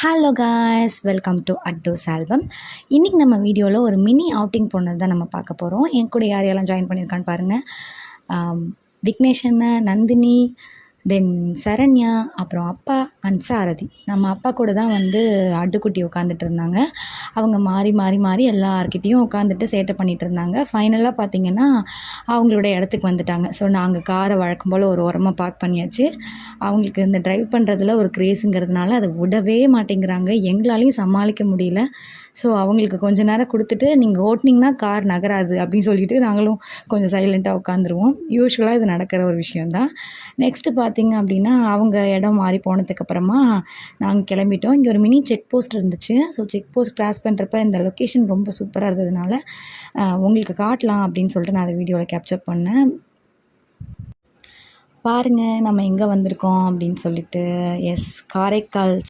Hello guys, welcome to அட்டோஸ் album. இன்றைக்கி நம்ம வீடியோவில் ஒரு மினி அவுட்டிங் போனது தான் நம்ம பார்க்க போகிறோம். என் கூட யார் யாரெல்லாம் ஜாயின் பண்ணியிருக்கான்னு பாருங்கள். விக்னேஷ் அண்ணன், நந்தினி, தென் சரண்யா, அப்புறம் அப்பா அண்ட் சாரதி. நம்ம அப்பா கூட தான் அட்டுக்குட்டி உட்காந்துட்டு இருந்தாங்க. அவங்க மாறி மாறி மாறி எல்லார்கிட்டேயும் உட்காந்துட்டு சேட்டை பண்ணிகிட்டு இருந்தாங்க. ஃபைனலாக பார்த்திங்கன்னா அவங்களோட இடத்துக்கு வந்துட்டாங்க. ஸோ நாங்கள் காரை வழக்கம் போல் ஒரு ஓரமாக பார்க் பண்ணியாச்சு. அவங்களுக்கு இந்த ட்ரைவ் பண்ணுறதுல ஒரு க்ரேஸுங்கிறதுனால அதை விடவே மாட்டேங்கிறாங்க. எங்களாலையும் சமாளிக்க முடியல. ஸோ அவங்களுக்கு கொஞ்ச நேரம் கொடுத்துட்டு, நீங்கள் ஓட்டினீங்கன்னா கார் நகராது அப்படின்னு சொல்லிவிட்டு நாங்களும் கொஞ்சம் சைலண்ட்டாக உட்காந்துருவோம். யூஸ்வலாக இது நடக்கிற ஒரு விஷயந்தான். நெக்ஸ்ட்டு பார்த்திங்க அப்படின்னா அவங்க இடம் மாறி போனதுக்கப்புறமா நாங்கள் கிளம்பிட்டோம். இங்கே ஒரு மினி செக் போஸ்ட் இருந்துச்சு. ஸோ செக் போஸ்ட் கிராஸ் பண்ணுறப்ப இந்த லொக்கேஷன் ரொம்ப சூப்பராக இருந்ததுனால உங்களுக்கு காட்டலாம் அப்படின்னு சொல்லிட்டு நான் அதை வீடியோவில் கேப்சர் பண்ணேன். பாருங்கள் நம்ம எங்கே வந்திருக்கோம் அப்படின்னு சொல்லிட்டு. எஸ், காரைக்கால்